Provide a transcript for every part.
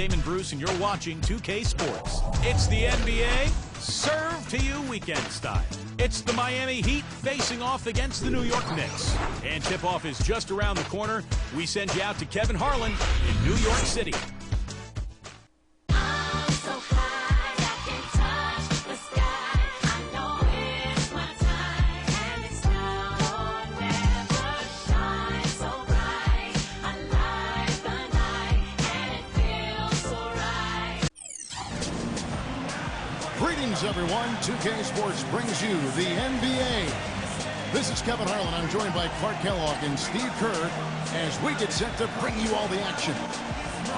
Damon Bruce, and you're watching 2K Sports. It's the NBA, served to you weekend style. It's the Miami Heat facing off against the New York Knicks. And tip-off is just around the corner. We send you out to Kevin Harlan in New York City. Greetings, everyone. 2K Sports brings you the NBA. This is Kevin Harlan. I'm joined by Clark Kellogg and Steve Kerr as we get set to bring you all the action.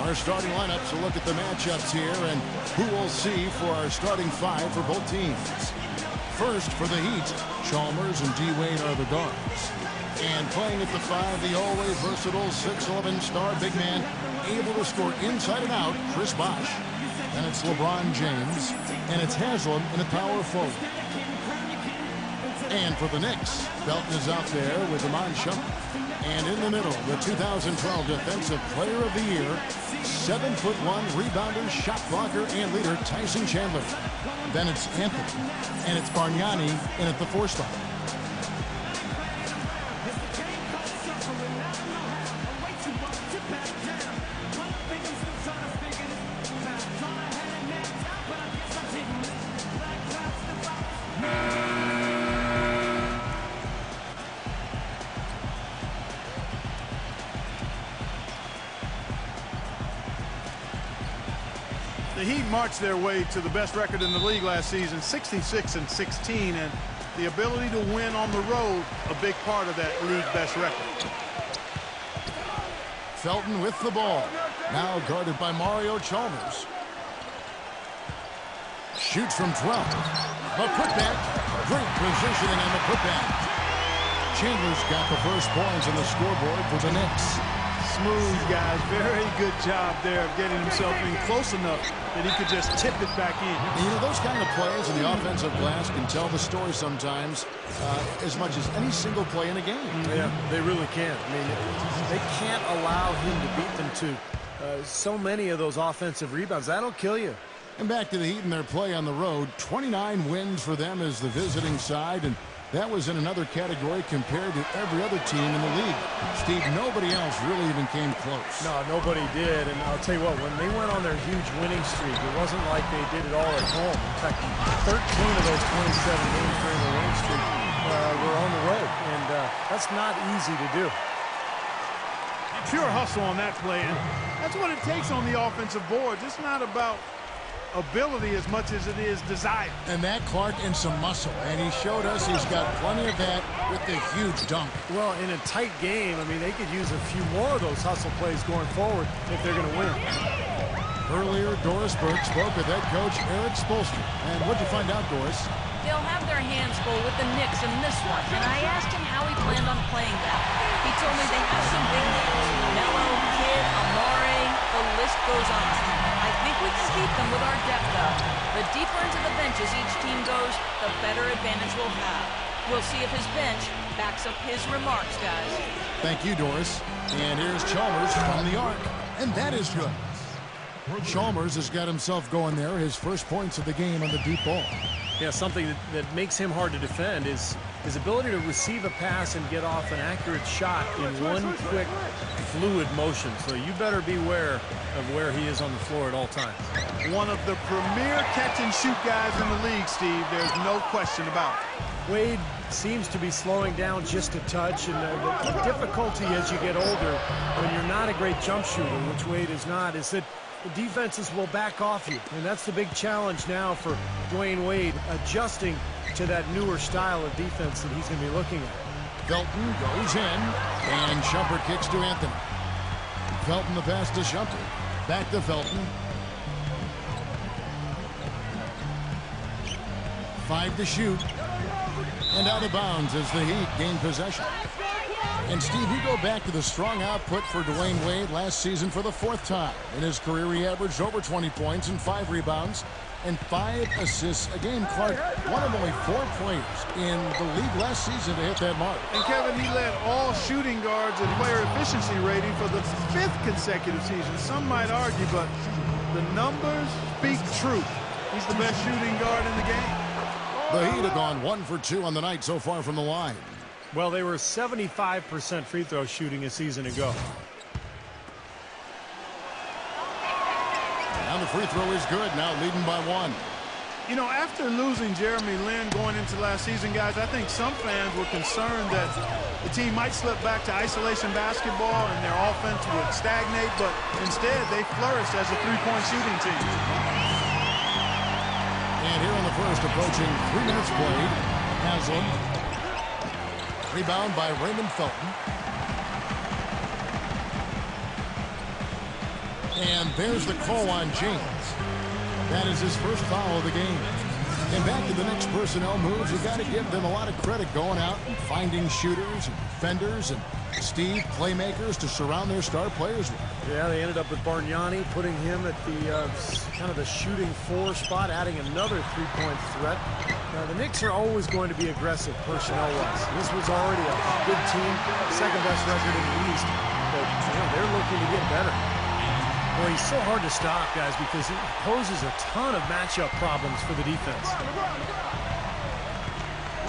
Our starting lineups, a look at the matchups here and who we'll see for our starting five for both teams. First, for the Heat, Chalmers and D. Wade are the guards. And playing at the 5, the always versatile 6'11" star big man, able to score inside and out, Chris Bosh. And it's LeBron James, and it's Haslam in a power forward. And for the Knicks, Belton is out there with Iman Shumpert. And in the middle, the 2012 Defensive Player of the Year, 7'1" rebounder, shot blocker, and leader Tyson Chandler. Then it's Anthony, and it's Bargnani in at the 4 spot. The Heat marched their way to the best record in the league last season, 66-16, and the ability to win on the road, a big part of that league best record. Felton with the ball, now guarded by Mario Chalmers. Shoots from 12. A putback. Great positioning on the putback. Chandler's got the first points on the scoreboard for the Knicks. Smooth, guys. Very good job there of getting himself in close enough that he could just tip it back in. And, you know, those kind of plays in the offensive glass can tell the story sometimes as much as any single play in a game. Yeah, they really can. I mean, they can't allow him to beat them to so many of those offensive rebounds. That'll kill you. And back to the Heat in their play on the road. 29 wins for them as the visiting side, and that was in another category compared to every other team in the league. Steve, nobody else really even came close. No, nobody did. And I'll tell you what, when they went on their huge winning streak, it wasn't like they did it all at home. In fact, 13 of those 27 games during the winning streak were on the road. And that's not easy to do. Pure hustle on that play, and that's what it takes on the offensive boards. It's not about ability as much as it is desire. And that, Clark, and some muscle. And he showed us he's got plenty of that with the huge dunk. Well, in a tight game, I mean, they could use a few more of those hustle plays going forward if they're going to win. Earlier, Doris Burke spoke with head coach Eric Spoelstra. And what'd you find out, Doris? They'll have their hands full with the Knicks in this one, and I asked him how he planned on playing that. He told me they have some big names. Melo, Kidd, Amare, the list goes on. I think we can beat them with our depth, though. The deeper into the benches each team goes, the better advantage we'll have. We'll see if his bench backs up his remarks, guys. Thank you, Doris. And here's Chalmers from the arc. And that is good. Chalmers has got himself going there, his first points of the game on the deep ball. Yeah, something that makes him hard to defend is his ability to receive a pass and get off an accurate shot in one quick, fluid motion. So you better beware of where he is on the floor at all times. One of the premier catch-and-shoot guys in the league, Steve. There's no question about it. Wade seems to be slowing down just a touch, and the difficulty as you get older when you're not a great jump shooter, which Wade is not, is that the defenses will back off you. And that's the big challenge now for Dwayne Wade, adjusting to that newer style of defense that he's going to be looking at. Felton goes in, and Shumpert kicks to Anthony. Felton the pass to Shumpert. Back to Felton. 5 to shoot. And out of bounds as the Heat gain possession. And Steve, you go back to the strong output for Dwayne Wade last season for the 4th time. In his career, he averaged over 20 points and 5 rebounds. and 5 assists a game. Clark, one of only 4 players in the league last season to hit that mark. And Kevin, he led all shooting guards and player efficiency rating for the 5th consecutive season. Some might argue, but the numbers speak truth. He's the best shooting guard in the game. The Heat have gone 1 for 2 on the night so far from the line. Well, they were 75% free throw shooting a season ago. And the free throw is good, now leading by 1. You know, after losing Jeremy Lin going into last season, guys, I think some fans were concerned that the team might slip back to isolation basketball and their offense would stagnate, but instead they flourished as a three-point shooting team. And here in the first, approaching 3 minutes played, Haslam. Rebound by Raymond Felton. And there's the call on James. That is his first foul of the game. And back to the Knicks personnel moves. You got to give them a lot of credit going out and finding shooters and defenders and playmakers to surround their star players with. Yeah, they ended up with Bargnani, putting him at the kind of the shooting 4 spot, adding another 3-point threat. Now, the Knicks are always going to be aggressive personnel-wise. This was already a good team, second-best record in the East, but they're looking to get better. Boy, he's so hard to stop, guys, because he poses a ton of matchup problems for the defense.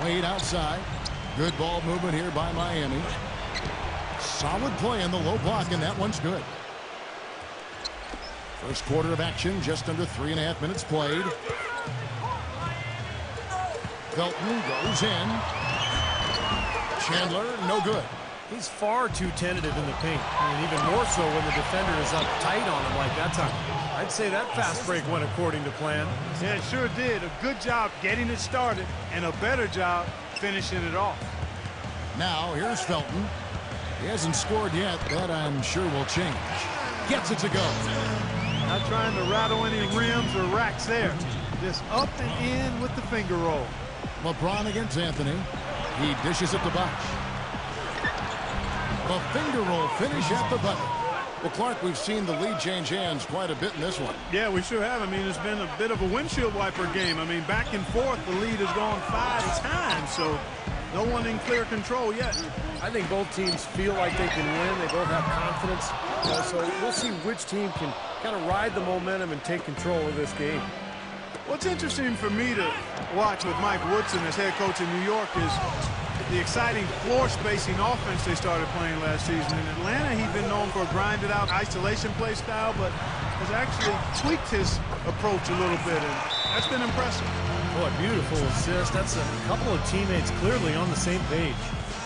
Wade outside. Good ball movement here by Miami. Solid play in the low block, and that one's good. First quarter of action, just under 3.5 minutes played. Felton goes in. Chandler, no good. He's far too tentative in the paint, and even more so when the defender is up tight on him like that time. I'd say that fast break went according to plan. Yeah, it sure did. A good job getting it started and a better job finishing it off. Now, here's Felton. He hasn't scored yet. That, I'm sure, will change. Gets it to go. Not trying to rattle any rims or racks there. Just up and in with the finger roll. LeBron against Anthony. He dishes it to Bosh. A finger roll finish at the button. Well, Clark, we've seen the lead change hands quite a bit in this one. Yeah, we sure have. I mean, it's been a bit of a windshield wiper game. I mean, back and forth, the lead has gone 5 times, so no one in clear control yet. I think both teams feel like they can win. They both have confidence. So we'll see which team can kind of ride the momentum and take control of this game. What's interesting for me to watch with Mike Woodson as head coach in New York is the exciting floor spacing offense they started playing last season. In Atlanta, he'd been known for a grinded out isolation play style, but has actually tweaked his approach a little bit, and that's been impressive. Boy, beautiful assist. That's a couple of teammates clearly on the same page.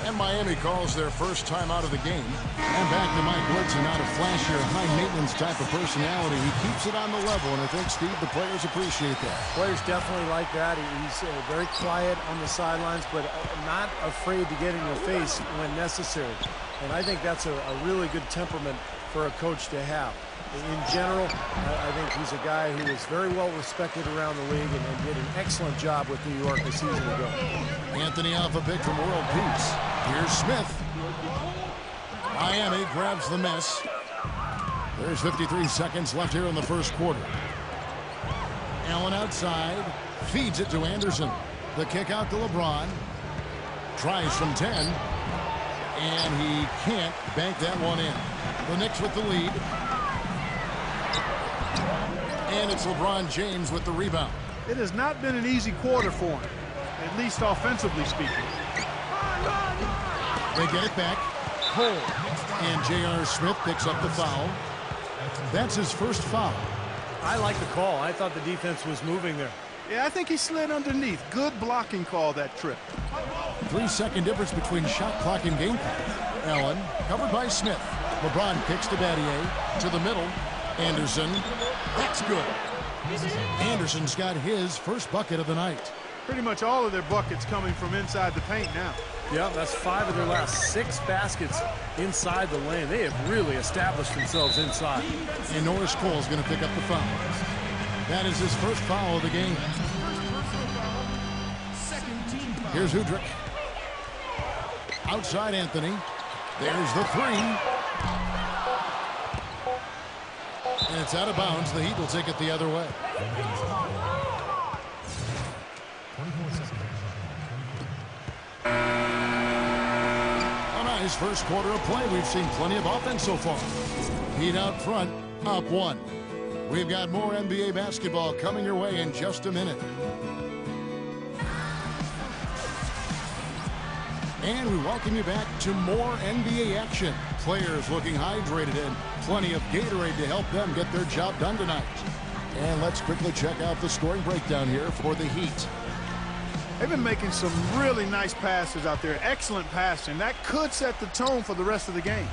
And Miami calls their first time out of the game. And back to Mike Woodson, not a flashier, high-maintenance type of personality. He keeps it on the level, and I think, Steve, the players appreciate that. Players definitely like that. He's very quiet on the sidelines, but not afraid to get in your face when necessary. And I think that's a really good temperament for a coach to have. In general, I think he's a guy who is very well respected around the league and did an excellent job with New York a season ago. Anthony off a pick from World Peace. Here's Smith. Miami grabs the miss. There's 53 seconds left here in the first quarter. Allen outside. Feeds it to Anderson. The kick out to LeBron. Tries from 10. And he can't bank that one in. The Knicks with the lead. And it's LeBron James with the rebound. It has not been an easy quarter for him, at least offensively speaking. They get it back. Cole. And J.R. Smith picks up the foul. That's his first foul. I like the call. I thought the defense was moving there. Yeah, I think he slid underneath. Good blocking call that trip. 3-second difference between shot clock and game clock. Allen covered by Smith. LeBron kicks to Battier. To the middle. Anderson. That's good. Anderson's got his first bucket of the night. Pretty much all of their buckets coming from inside the paint now. Yeah, that's 5 of their last 6 baskets inside the lane. They have really established themselves inside. And Norris Cole's going to pick up the foul. That is his first foul of the game. Here's Udrich. Outside Anthony. There's the 3. And it's out of bounds. The Heat will take it the other way. nice first quarter of play. We've seen plenty of offense so far. Heat out front, up 1. We've got more NBA basketball coming your way in just a minute. And we welcome you back to more NBA action. Players looking hydrated and plenty of Gatorade to help them get their job done tonight. And let's quickly check out the scoring breakdown here for the Heat. They've been making some really nice passes out there. Excellent passing. That could set the tone for the rest of the game.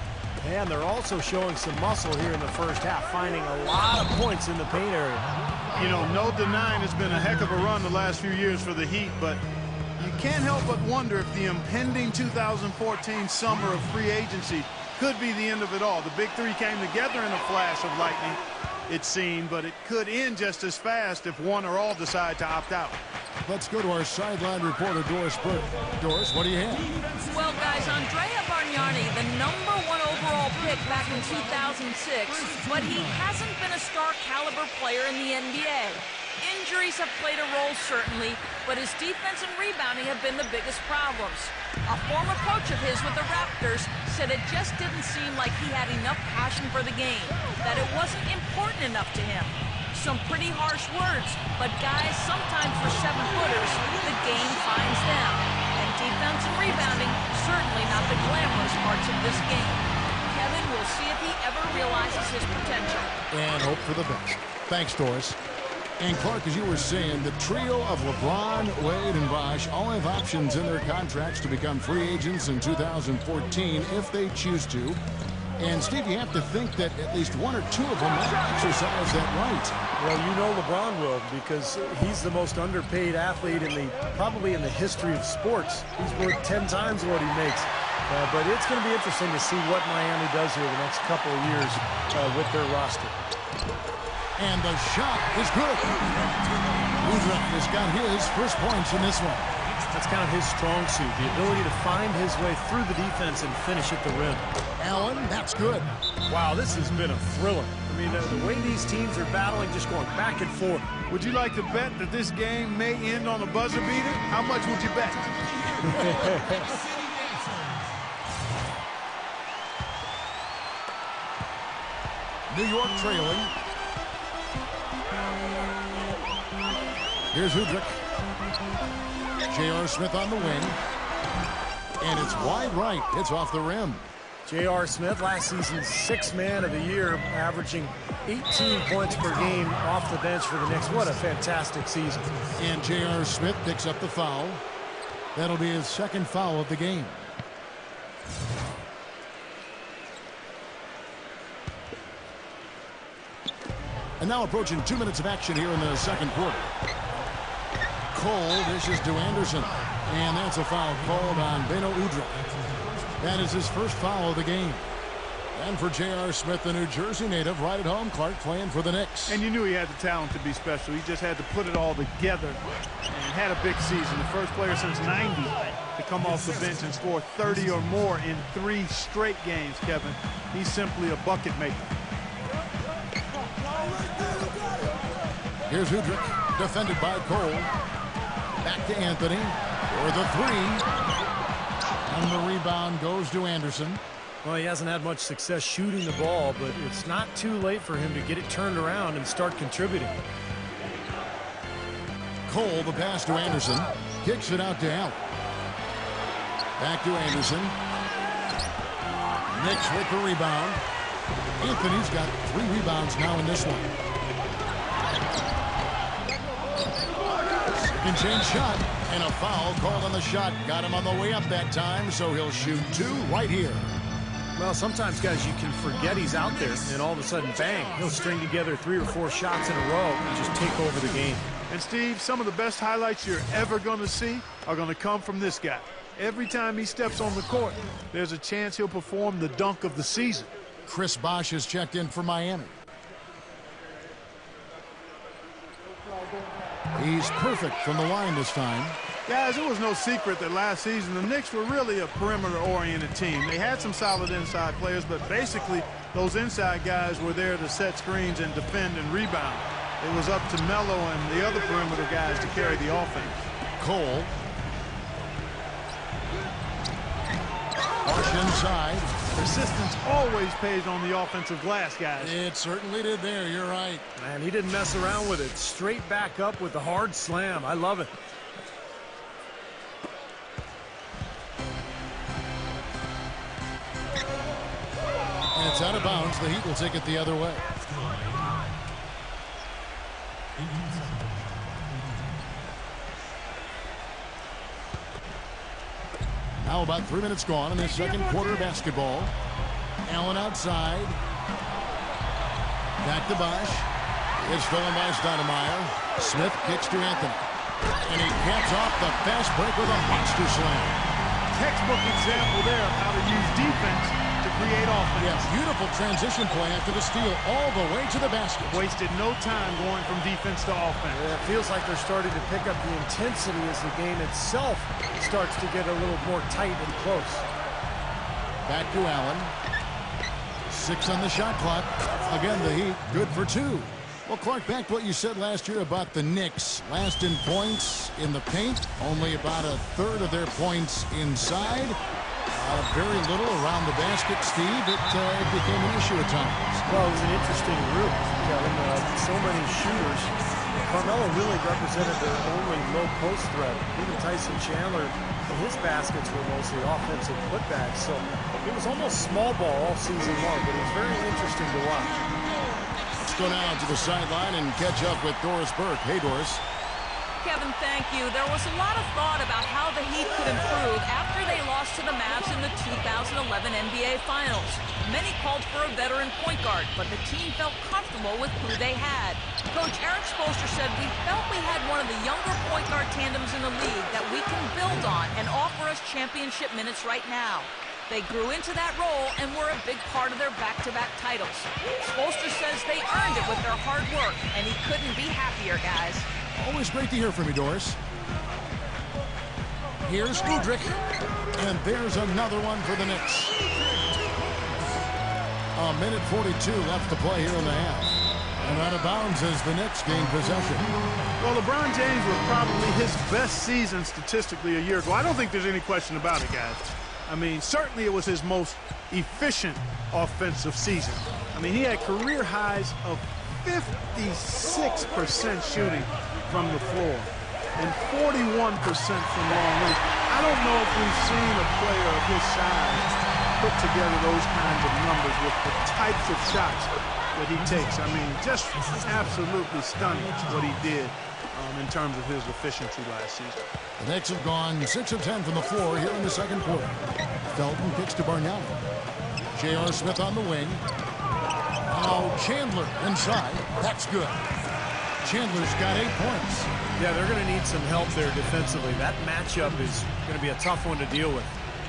And they're also showing some muscle here in the first half, finding a lot of points in the paint area. You know, no denying it's been a heck of a run the last few years for the Heat, but you can't help but wonder if the impending 2014 summer of free agency could be the end of it all. The big three came together in a flash of lightning, it seemed, but it could end just as fast if one or all decide to opt out. Let's go to our sideline reporter, Doris Burke. Doris, what do you have? Well, guys, Andrea Bargnani, the #1 overall pick back in 2006, but he hasn't been a star caliber player in the NBA. Injuries have played a role, certainly, but his defense and rebounding have been the biggest problems. A former coach of his with the Raptors said it just didn't seem like he had enough passion for the game, that it wasn't important enough to him. Some pretty harsh words, but guys, sometimes for 7-footers, the game finds them. And defense and rebounding, certainly not the glamorous parts of this game. Kevin will see if he ever realizes his potential. And hope for the best. Thanks, Doris. And Clark, as you were saying, the trio of LeBron, Wade, and Bosh all have options in their contracts to become free agents in 2014 if they choose to. And, Steve, you have to think that at least one or two of them might exercise that right. Well, you know LeBron will, because he's the most underpaid athlete probably in the history of sports. He's worth 10 times what he makes. But it's going to be interesting to see what Miami does here the next couple of years with their roster. And the shot is good. Udrih has got his first points in this one. That's kind of his strong suit, the ability to find his way through the defense and finish at the rim. Allen, that's good. Wow, this has been a thriller. I mean, the way these teams are battling, just going back and forth. Would you like to bet that this game may end on a buzzer beater? How much would you bet? New York trailing. Here's Udrih. J.R. Smith on the wing. And it's wide right. It's off the rim. J.R. Smith, last season's 6th man of the year, averaging 18 points per game off the bench for the Knicks. What a fantastic season. And J.R. Smith picks up the foul. That'll be his second foul of the game. And now approaching 2 minutes of action here in the second quarter. Cole dishes to Anderson. And that's a foul called on Beno Udrih. That is his first foul of the game. And for J.R. Smith, the New Jersey native, right at home, Clark playing for the Knicks. And you knew he had the talent to be special. He just had to put it all together and had a big season. The first player since '90 to come off the bench and score 30 or more in 3 straight games, Kevin. He's simply a bucket maker. Here's Udrih, defended by Cole. Back to Anthony for the 3. And the rebound goes to Anderson. Well, he hasn't had much success shooting the ball, but it's not too late for him to get it turned around and start contributing. Cole, the pass to Anderson. Kicks it out to Allen. Back to Anderson. Knicks with the rebound. Anthony's got 3 rebounds now in this one. Second chance shot. And a foul called on the shot. Got him on the way up that time, so he'll shoot 2 right here. Well, sometimes, guys, you can forget he's out there, and all of a sudden, bang, he'll string together 3 or 4 shots in a row and just take over the game. And, Steve, some of the best highlights you're ever going to see are going to come from this guy. Every time he steps on the court, there's a chance he'll perform the dunk of the season. Chris Bosh has checked in for Miami. He's perfect from the line this time. Guys, it was no secret that last season the Knicks were really a perimeter-oriented team. They had some solid inside players, but basically those inside guys were there to set screens and defend and rebound. It was up to Melo and the other perimeter guys to carry the offense. Cole. Bosh inside. Persistence always pays on the offensive glass, guys. It certainly did there. You're right. Man, he didn't mess around with it. Straight back up with the hard slam. I love it. And it's out of bounds. The Heat will take it the other way. Now about 3 minutes gone in this second quarter of basketball. Allen outside. Back to Bosch. It's stolen by Stoudemire. Smith kicks to Anthony. And he caps off the fast break with a monster slam. Textbook example there of how to use defense to create offense. Yeah, beautiful transition play after the steal all the way to the basket. Wasted no time going from defense to offense. Yeah, it feels like they're starting to pick up the intensity as the game itself starts to get a little more tight and close. Back to Allen. 6 on the shot clock. Again, the Heat good for 2. Well, Clark, back to what you said last year about the Knicks. Last in points in the paint. Only about a third of their points inside. Very little around the basket, Steve. It became an issue at times. Well, it was an interesting group, Kevin. So many shooters. Carmelo really represented their only low post threat. Even Tyson Chandler, his baskets were mostly offensive putbacks. So it was almost small ball all season long, but it was very interesting to watch. Let's go now to the sideline and catch up with Doris Burke. Hey, Doris. Kevin, thank you. There was a lot of thought about how the Heat could improve after they lost to the Mavs in the 2011 NBA Finals. Many called for a veteran point guard, but the team felt comfortable with who they had. Coach Eric Spoelstra said, "We felt we had one of the younger point guard tandems in the league that we can build on and offer us championship minutes right now." They grew into that role and were a big part of their back-to-back titles. Spoelstra says they earned it with their hard work, and he couldn't be happier, guys. Always great to hear from you, Doris. Here's Udrih. And there's another one for the Knicks. A minute 42 left to play here in the half. And out of bounds as the Knicks gain possession. Well, LeBron James was probably his best season statistically a year ago. I don't think there's any question about it, guys. I mean, certainly it was his most efficient offensive season. I mean, he had career highs of 56% shooting from the floor and 41% from long range. I don't know if we've seen a player of his size put together those kinds of numbers with the types of shots that he takes. I mean, just absolutely stunning what he did in terms of his efficiency last season. The Knicks have gone 6 of 10 from the floor here in the second quarter. Felton kicks to Bargnani. J.R. Smith on the wing. Now Chandler inside. That's good. Chandler's got 8 points. Yeah, they're going to need some help there defensively. That matchup is going to be a tough one to deal with.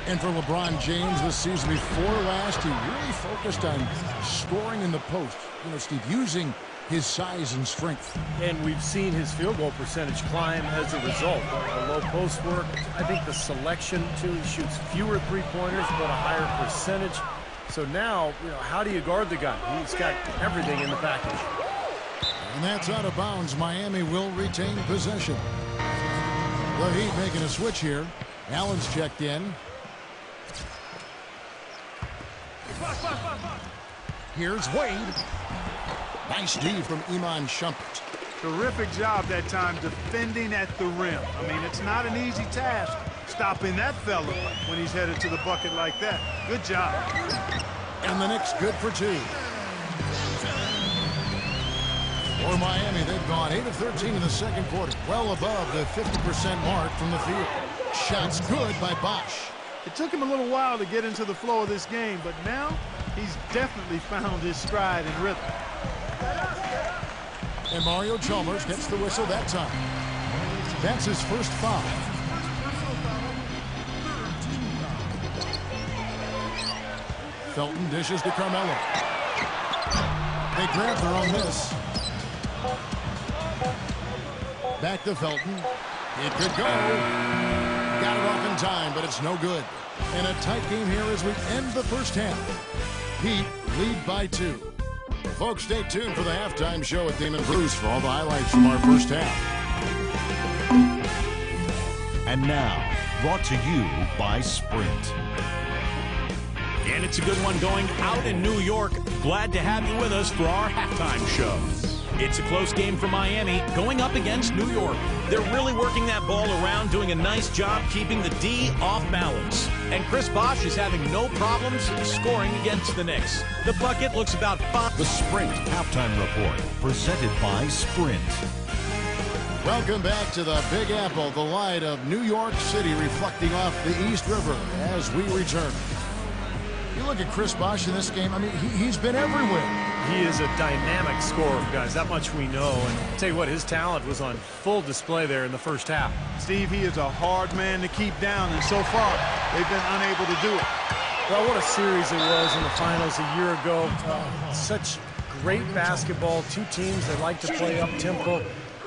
And for LeBron James this season before last, he really focused on scoring in the post. You know, Steve, using his size and strength. And we've seen his field goal percentage climb as a result. The low post work, I think the selection, too, he shoots fewer three-pointers, but a higher percentage. So now, you know, how do you guard the guy? He's got everything in the package. And that's out of bounds. Miami will retain possession. The Heat making a switch here. Allen's checked in. Here's Wade. Nice D from Iman Shumpert. Terrific job that time defending at the rim. I mean, it's not an easy task stopping that fella when he's headed to the bucket like that. Good job. And the Knicks good for 2. For Miami, they've gone 8 of 13 in the second quarter, well above the 50% mark from the field. Shots good by Bosch. It took him a little while to get into the flow of this game, but now he's definitely found his stride and rhythm. And Mario Chalmers gets the whistle that time. That's his first foul. Felton dishes to Carmelo. They grab their own miss. Back to Felton. It could go. Got it off in time, but it's no good. And a tight game here as we end the first half. Heat lead by 2. Folks, stay tuned for the halftime show with Damon Bruce for all the highlights from our first half. And now, brought to you by Sprint. And it's a good one going out in New York. Glad to have you with us for our halftime show. It's a close game for Miami going up against New York. They're really working that ball around, doing a nice job keeping the D off balance. And Chris Bosh is having no problems scoring against the Knicks. The bucket looks about 5. The Sprint halftime report, presented by Sprint. Welcome back to the Big Apple, the light of New York City reflecting off the East River as we return. You look at Chris Bosh in this game, I mean, he's been everywhere. He is a dynamic scorer, guys. That much we know. And I'll tell you what, his talent was on full display there in the first half. Steve, he is a hard man to keep down, and so far, they've been unable to do it. Well, what a series it was in the finals a year ago. Such great basketball. Two teams that like to play up-tempo.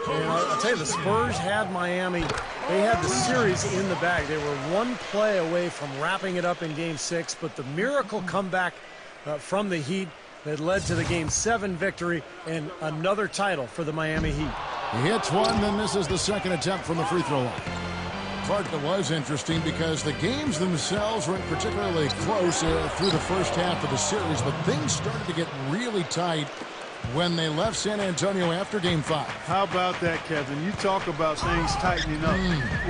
And I'll tell you, the Spurs had Miami. They had the series in the bag. They were one play away from wrapping it up in Game 6, but the miracle comeback from the Heat that led to the Game 7 victory and another title for the Miami Heat. He hits one, then this is the second attempt from the free throw line. Part that was interesting because the games themselves weren't particularly close through the first half of the series, but things started to get really tight when they left San Antonio after Game 5. How about that, Kevin? You talk about things tightening up.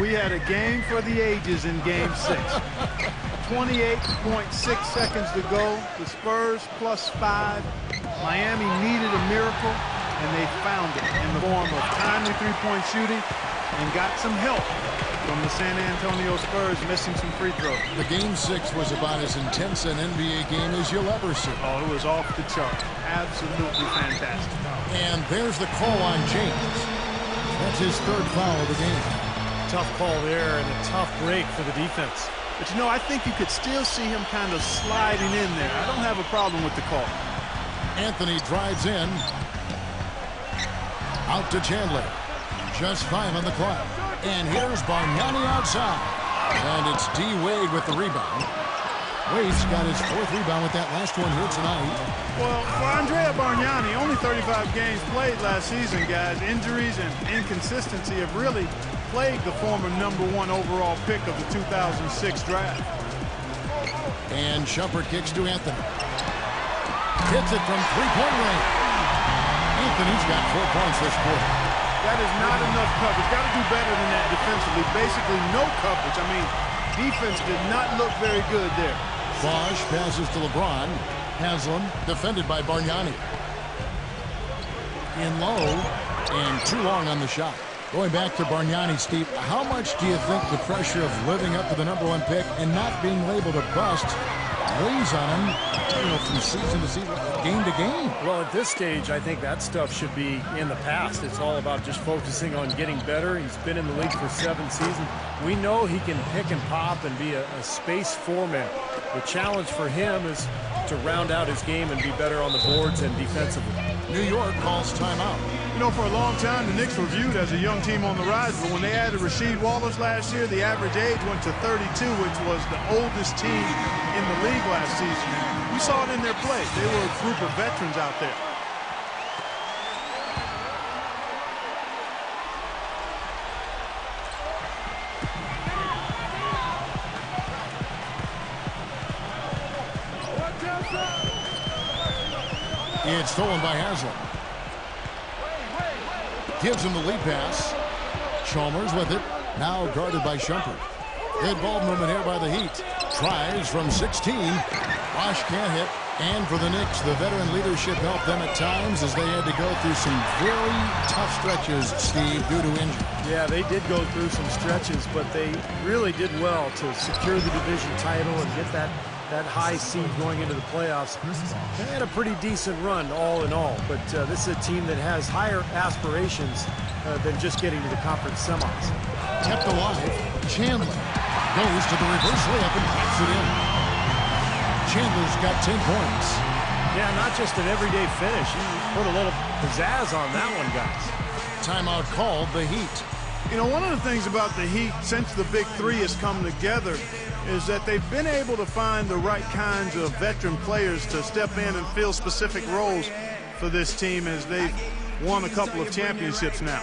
We had a game for the ages in Game 6. 28.6 seconds to go. The Spurs +5. Miami needed a miracle, and they found it in the form of timely three-point shooting and got some help from the San Antonio Spurs missing some free throws. The Game 6 was about as intense an NBA game as you'll ever see. Oh, it was off the chart. Absolutely fantastic. And there's the call on James. That's his third foul of the game. Tough call there and a tough break for the defense. But, you know, I think you could still see him kind of sliding in there. I don't have a problem with the call. Anthony drives in. Out to Chandler. Just 5 on the clock. And here's Bargnani outside. And it's D. Wade with the rebound. Wade's got his 4th rebound with that last one here tonight. Well, for Andrea Bargnani, only 35 games played last season, guys. Injuries and inconsistency have really plagued the former #1 overall pick of the 2006 draft. And Shumpert kicks to Anthony. Hits it from three-point range. Anthony's got 4 points this quarter. That is not enough coverage. Got to do better than that defensively. Basically no coverage. I mean, defense did not look very good there. Bosh passes to LeBron. Haslam defended by Bargnani. In low and too long on the shot. Going back to Bargnani, Steve, how much do you think the pressure of living up to the #1 pick and not being labeled a bust weighs on him, you know, from season to season, game to game? Well, at this stage, I think that stuff should be in the past. It's all about just focusing on getting better. He's been in the league for 7 seasons. We know he can pick and pop and be a space foreman. The challenge for him is to round out his game and be better on the boards and defensively. New York calls timeout. You know, for a long time, the Knicks were viewed as a young team on the rise, but when they added Rasheed Wallace last year, the average age went to 32, which was the oldest team in the league last season. You saw it in their play. They were a group of veterans out there. It's stolen by Haslam. Gives him the lead pass. Chalmers with it. Now guarded by Shumpert. Good ball movement here by the Heat. Tries from 16. Bosh can't hit. And for the Knicks, the veteran leadership helped them at times as they had to go through some very tough stretches, Steve, due to injury. Yeah, they did go through some stretches, but they really did well to secure the division title and get that high seed going into the playoffs. They had a pretty decent run all in all, but this is a team that has higher aspirations than just getting to the conference semis. Kept alive. Chandler goes to the reverse layup and pops it in. Chandler's got 10 points. Yeah, not just an everyday finish. He put a little pizzazz on that one, guys. Timeout called the Heat. You know, one of the things about the Heat since the Big Three has come together is that they've been able to find the right kinds of veteran players to step in and fill specific roles for this team as they've won a couple of championships now.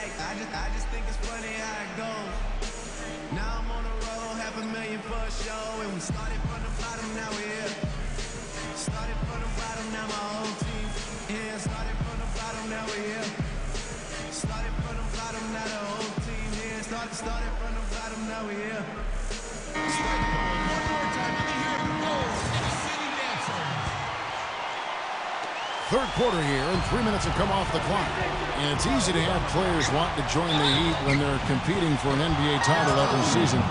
Started from the bottom, now we're here. Third quarter here, and 3 minutes have come off the clock. And it's easy to have players want to join the Heat when they're competing for an NBA title every season.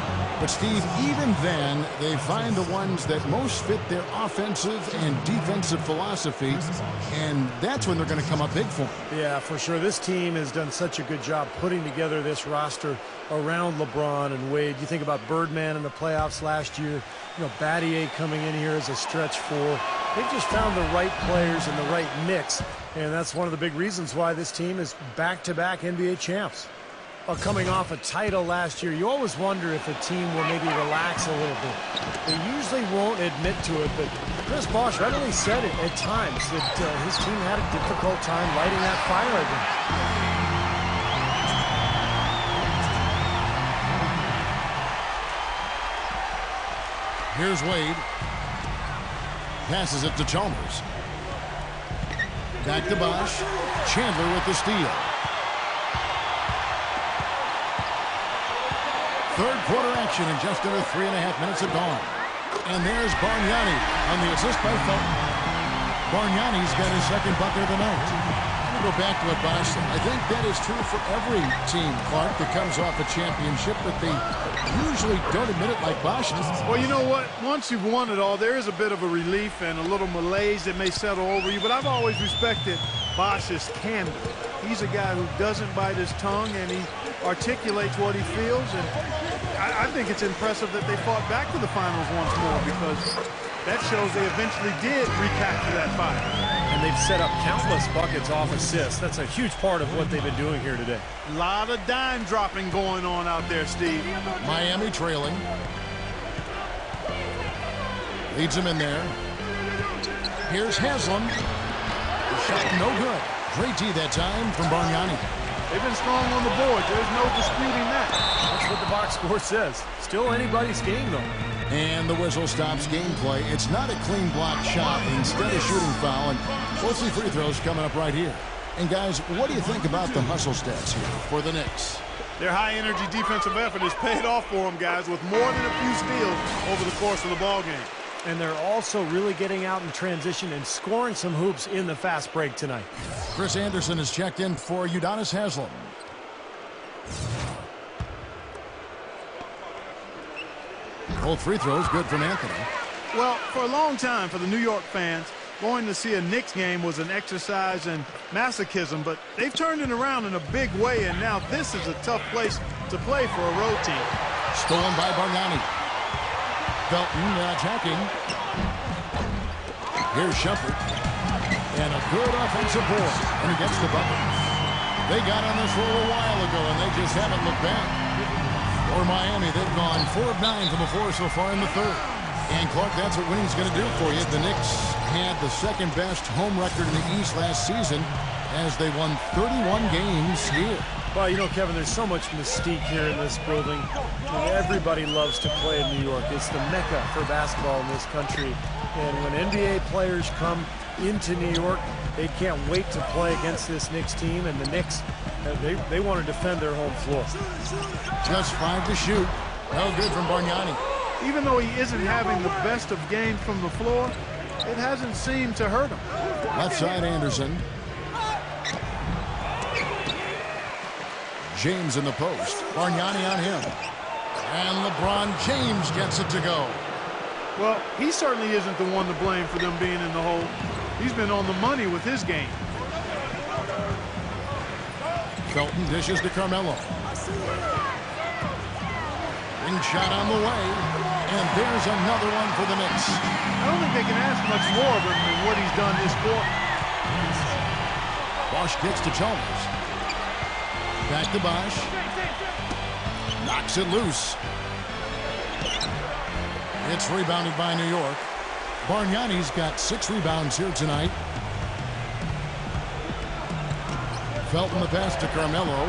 But, Steve, even then, they find the ones that most fit their offensive and defensive philosophy, and that's when they're going to come up big for them. Yeah, for sure. This team has done such a good job putting together this roster around LeBron and Wade. You think about Birdman in the playoffs last year, Battier coming in here as a stretch four. They've just found the right players and the right mix, and that's one of the big reasons why this team is back-to-back NBA champs. Coming off a title last year, you always wonder if a team will maybe relax a little bit. They usually won't admit to it, but Chris Bosh readily said it at times that his team had a difficult time lighting that fire again. Here's Wade. Passes it to Chalmers. Back to Bosh. Chandler with the steal. Third quarter action in just under 3.5 minutes have gone. And there's Bargnani on the assist by Felton. Bargnani's got his second bucket of the night. I'm going to go back to what Bosh said. I think that is true for every team, Clark, that comes off a championship, but they usually don't admit it like Bosh does. Well, you know what? Once you've won it all, there is a bit of a relief and a little malaise that may settle over you, but I've always respected Bosh's candor. He's a guy who doesn't bite his tongue, and he articulates what he feels, and I think it's impressive that they fought back to the finals once more, because that shows they eventually did recapture that fire. And they've set up countless buckets off assists. That's a huge part of what they've been doing here today. A lot of dime dropping going on out there, Steve. Miami trailing. Leads him in there. Here's Haslam. Shot no good. Great D that time from Bargnani. They've been strong on the board. There's no disputing that. That's what the box score says. Still anybody's game, though. And the whistle stops gameplay. It's not a clean block shot. Instead, a shooting foul. And mostly free throws coming up right here. And, guys, what do you think about the hustle stats here for the Knicks? Their high-energy defensive effort has paid off for them, guys, with more than a few steals over the course of the ballgame. And they're also really getting out in transition and scoring some hoops in the fast break tonight. Chris Anderson has checked in for Udonis Haslem. Both free throws good from Anthony. Well, for a long time for the New York fans, going to see a Knicks game was an exercise in masochism, but they've turned it around in a big way, and now this is a tough place to play for a road team. Stolen by Bargnani. Felton attacking. Here's Shumpert. And a good offensive board. And he gets the bucket. They got on this roll a while ago, and they just haven't looked back. For Miami, they've gone 4 of 9 from the floor so far in the third. And, Clark, that's what winning's going to do for you. The Knicks had the second-best home record in the East last season as they won 31 games here. Well, you know, Kevin, there's so much mystique here in this building. Everybody loves to play in New York. It's the mecca for basketball in this country. And when NBA players come into New York, they can't wait to play against this Knicks team. And the Knicks, they want to defend their home floor. Just 5 to shoot. No good from Bargnani. Even though he isn't having the best of games from the floor, it hasn't seemed to hurt him. Left side, Anderson. James in the post. Bargnani on him. And LeBron James gets it to go. Well, he certainly isn't the one to blame for them being in the hole. He's been on the money with his game. Felton dishes to Carmelo. Ring shot on the way. And there's another one for the Knicks. I don't think they can ask much more of him than what he's done this quarter. Bosh kicks to Chalmers. Back to Bosh. Knocks it loose. It's rebounded by New York. Bargnani's got 6 rebounds here tonight. Felton the pass to Carmelo.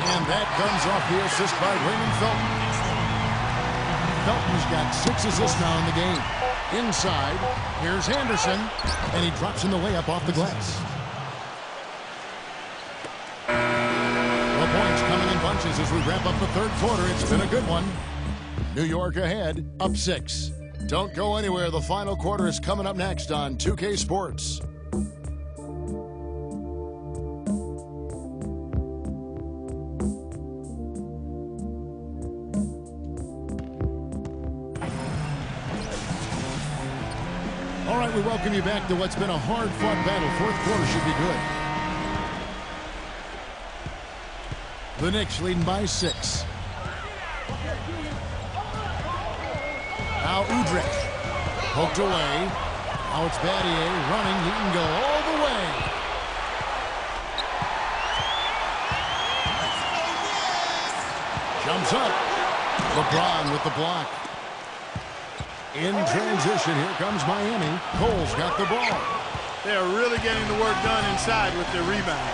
And that comes off the assist by Raymond Felton. Felton's got 6 assists now in the game. Inside, here's Anderson, and he drops in the layup off the glass. The points coming in bunches scores as we wrap up the third quarter. It's been a good one. New York ahead, up 6. Don't go anywhere. The final quarter is coming up next on 2K Sports. All right, we welcome you back to what's been a hard-fought battle. Fourth quarter should be good. The Knicks leading by 6. Now Udrih poked away. Now it's Battier running. He can go all the way. Jumps up. LeBron with the block. In transition, here comes Miami. Cole's got the ball. They are really getting the work done inside with their rebound.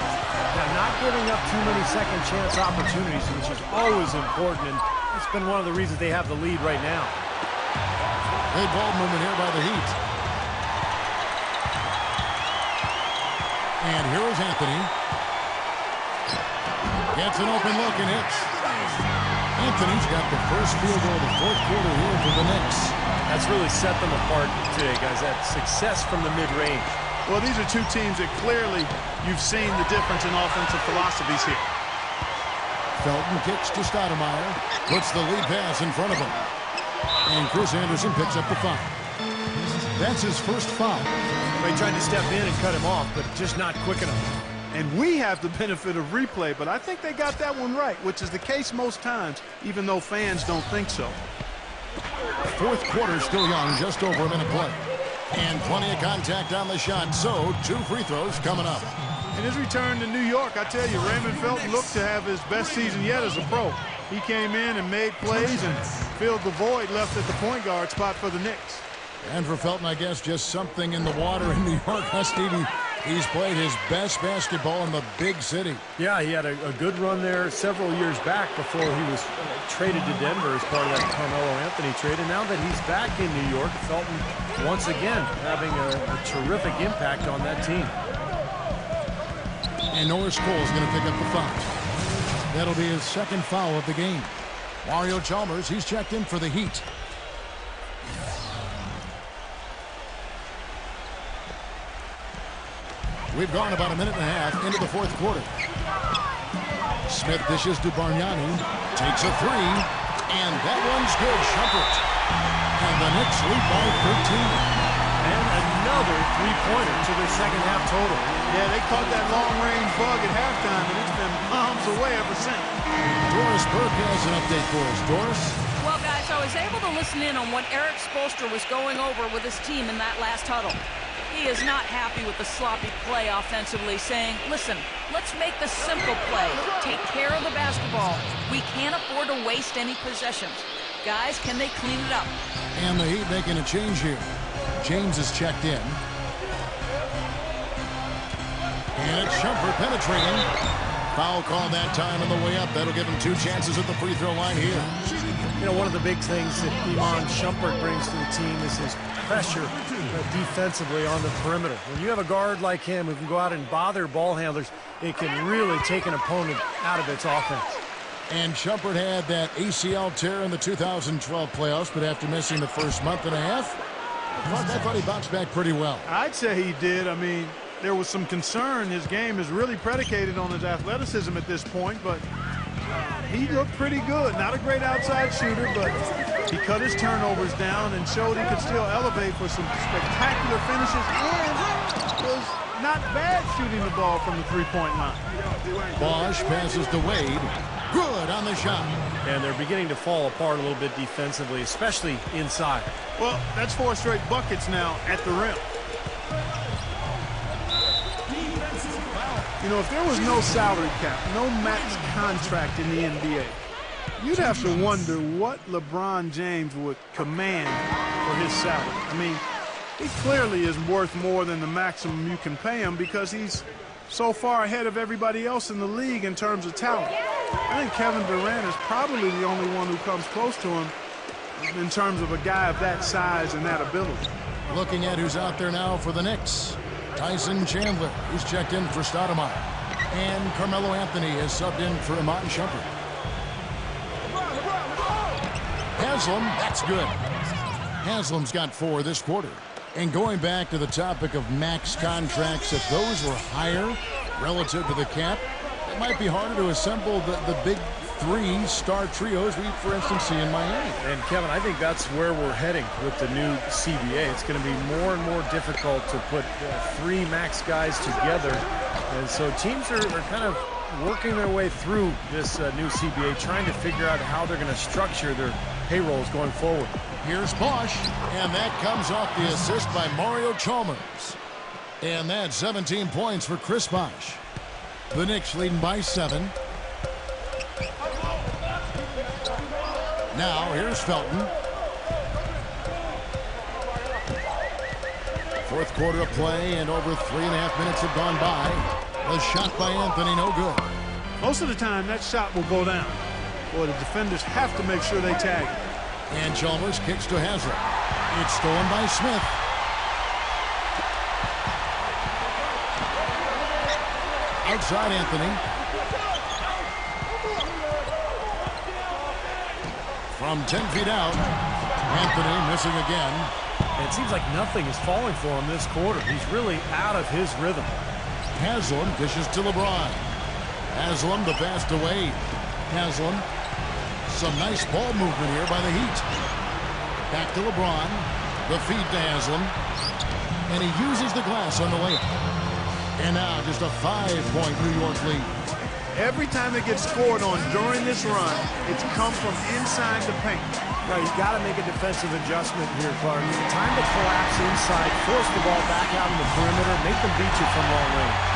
Now, not giving up too many second chance opportunities, which is always important, and it's been one of the reasons they have the lead right now. Good ball movement here by the Heat. And here is Anthony. Gets an open look and hits. Anthony's got the first field goal of the fourth quarter here for the Knicks. That's really set them apart today, guys. That success from the mid-range. Well, these are two teams that clearly you've seen the difference in offensive philosophies here. Felton kicks to Stoudemire. Puts the lead pass in front of him. And Chris Anderson picks up the foul. That's his first foul. They tried to step in and cut him off, but just not quick enough. And we have the benefit of replay, but I think they got that one right, which is the case most times, even though fans don't think so. Fourth quarter still young, just over a minute play. And plenty of contact on the shot, so 2 free throws coming up. In his return to New York, I tell you, Raymond Felton looked to have his best season yet as a pro. He came in and made plays and filled the void left at the point guard spot for the Knicks. And for Felton, I guess just something in the water in New York, huh, Stevie? He's played his best basketball in the big city. Yeah, he had a good run there several years back before he was traded to Denver as part of that Carmelo Anthony trade. And now that he's back in New York, Felton once again having a terrific impact on that team. And Norris Cole's going to pick up the foul. That'll be his second foul of the game. Mario Chalmers, he's checked in for the Heat. We've gone about a minute and a half into the fourth quarter. Smith dishes to Bargnani. Takes a 3. And that one's good. Shumpert. And the Knicks lead by 13. And another three-pointer to their second half total. Yeah, they caught that long-range bug at halftime, and it's been bombs away ever since. Doris Burke has an update for us. Doris? Well, guys, I was able to listen in on what Eric Spoelstra was going over with his team in that last huddle. He is not happy with the sloppy play offensively, saying, listen, let's make the simple play. Take care of the basketball. We can't afford to waste any possessions. Guys, can they clean it up? And the Heat making a change here. James is checked in. And it's Shumpert penetrating. Foul call that time on the way up. That'll give him 2 chances at the free throw line here. You know, one of the big things that Iman Shumpert brings to the team is his pressure defensively on the perimeter. When you have a guard like him who can go out and bother ball handlers, it can really take an opponent out of its offense. And Shumpert had that ACL tear in the 2012 playoffs, but after missing the first month and a half, I thought he bounced back pretty well. I'd say he did. I mean, there was some concern. His game is really predicated on his athleticism at this point, but he looked pretty good. Not a great outside shooter, but he cut his turnovers down and showed he could still elevate for some spectacular finishes and was not bad shooting the ball from the three-point line. Bosch passes to Wade. Good on the shot. And they're beginning to fall apart a little bit defensively, especially inside. Well, that's 4 straight buckets now at the rim. You know, if there was no salary cap, no max contract in the NBA, you'd have to wonder what LeBron James would command for his salary. I mean, he clearly is worth more than the maximum you can pay him because he's so far ahead of everybody else in the league in terms of talent. I think Kevin Durant is probably the only one who comes close to him in terms of a guy of that size and that ability. Looking at who's out there now for the Knicks. Tyson Chandler, who's checked in for Stoudemire. And Carmelo Anthony has subbed in for Iman Shumpert. Haslem, that's good. Haslem's got 4 this quarter. And going back to the topic of max contracts, if those were higher relative to the cap, it might be harder to assemble the big 3 star trios we, for instance, see in Miami. And, Kevin, I think that's where we're heading with the new CBA. It's going to be more and more difficult to put 3 max guys together. And so teams are kind of working their way through this new CBA, trying to figure out how they're going to structure their payrolls going forward. Here's Bosch, and that comes off the assist by Mario Chalmers. And that's 17 points for Chris Bosch. The Knicks leading by 7. Now, here's Felton. Fourth quarter of play, and over 3.5 minutes have gone by. The shot by Anthony, no good. Most of the time, that shot will go down. Boy, the defenders have to make sure they tag it. And Chalmers kicks to Haslem. It's stolen by Smith. Outside Anthony. From 10 feet out. Anthony missing again. And it seems like nothing is falling for him this quarter. He's really out of his rhythm. Haslem dishes to LeBron. Haslem the pass to Wade. Haslem. Some nice ball movement here by the Heat. Back to LeBron. The feed to Haslem. And he uses the glass on the layup. And now just a 5-point New York lead. Every time it gets scored on during this run, it's come from inside the paint. Right, you got to make a defensive adjustment here, Clark. Time to collapse inside, force the ball back out in the perimeter, make them beat you from long range.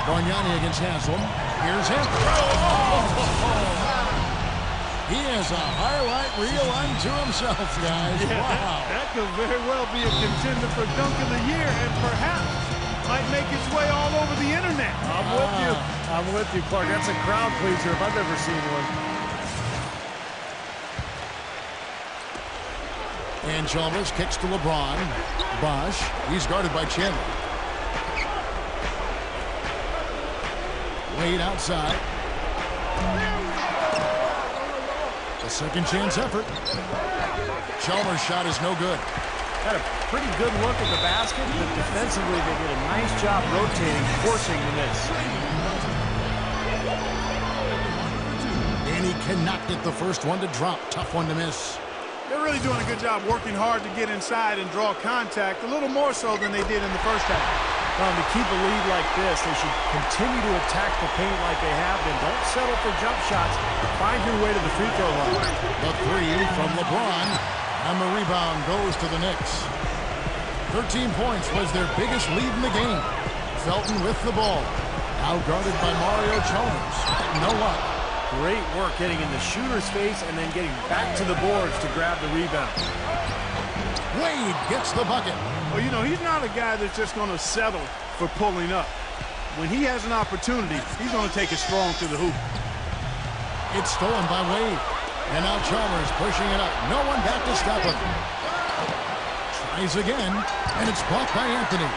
Bargnani against Haslem. Here's him. Oh! He has a highlight reel unto himself, guys. Yeah, wow. that could very well be a contender for Dunk of the Year, and perhaps might make its way all over the internet. I'm with you. I'm with you, Clark. That's a crowd pleaser if I've ever seen one. And Chalmers kicks to LeBron. Bosch, he's guarded by Chandler. Wade outside. A second chance effort. Chalmers' shot is no good. Got a pretty good look at the basket, but defensively they did a nice job rotating, forcing the miss. And he cannot get the first one to drop. Tough one to miss. They're really doing a good job working hard to get inside and draw contact, a little more so than they did in the first half. To keep a lead like this, they should continue to attack the paint like they have been. Don't settle for jump shots. Find your way to the free throw line. The 3 from LeBron, and the rebound goes to the Knicks. 13 points was their biggest lead in the game. Felton with the ball. Now guarded by Mario Chalmers. No luck. Great work getting in the shooter's face and then getting back to the boards to grab the rebound. Wade gets the bucket. Well, you know, he's not a guy that's just going to settle for pulling up. When he has an opportunity, he's going to take it strong to the hoop. It's stolen by Wade. And now Chalmers pushing it up. No one back to stop him. Tries again, and it's blocked by Anthony.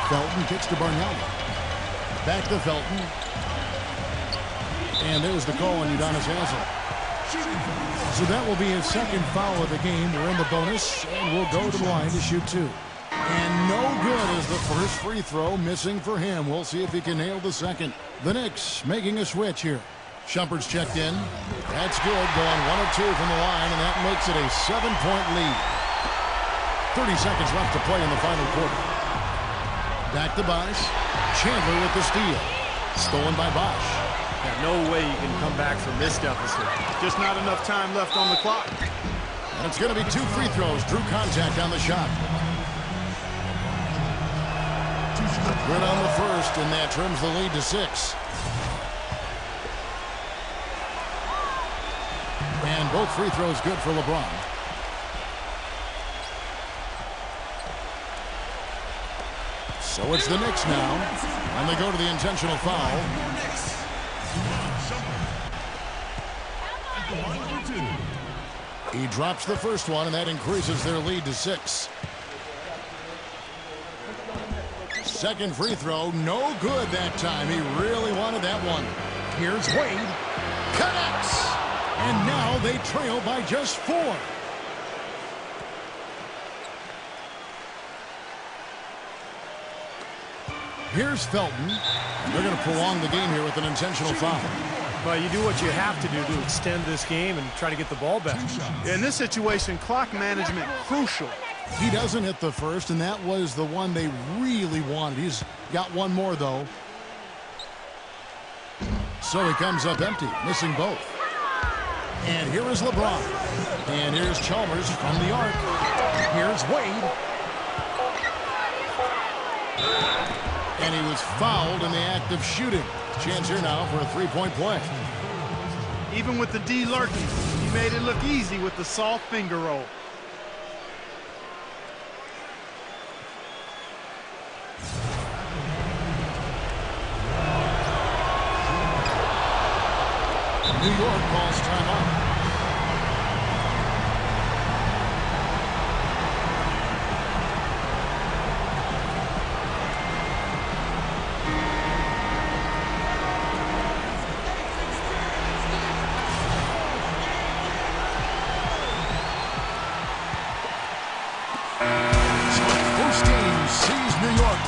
Felton kicks to Bargnani. Back to Felton. And there's the call on Udonis Haslem. So that will be his second foul of the game. We're in the bonus, and we'll go to the line to shoot 2. And no good is the first free throw, missing for him. We'll see if he can nail the second. The Knicks making a switch here. Shumpert's checked in. That's good, going 1 of 2 from the line, and that makes it a 7-point lead. 30 seconds left to play in the final quarter. Back to Bosch. Chandler with the steal. Stolen by Bosch. No way you can come back from this deficit. Just not enough time left on the clock. And it's going to be 2 free throws. Drew contact on the shot. Good on the first, and that trims the lead to 6. And both free throws good for LeBron. So it's the Knicks now, and they go to the intentional foul. He drops the first one, and that increases their lead to 6. Second free throw, no good that time. He really wanted that one. Here's Wade. Connects! And now they trail by just 4. Here's Felton. They're going to prolong the game here with an intentional foul. Well, you do what you have to do to extend this game and try to get the ball back. In this situation, clock management crucial. He doesn't hit the first, and that was the one they really wanted. He's got one more, though. So he comes up empty, missing both. And here is LeBron. And here's Chalmers from the arc. Here's Wade. And he was fouled in the act of shooting. Chance here now for a three-point play. Even with the D lurking, he made it look easy with the soft finger roll. New York calls timeout.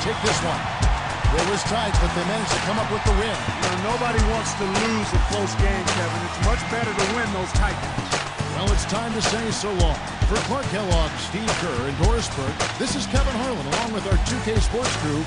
Take this one. It was tight, but they managed to come up with the win. Nobody wants to lose a close game, Kevin. It's much better to win those tight ones. Well, it's time to say so long. For Clark Kellogg, Steve Kerr, and Doris Burke, this is Kevin Harlan along with our 2K Sports crew.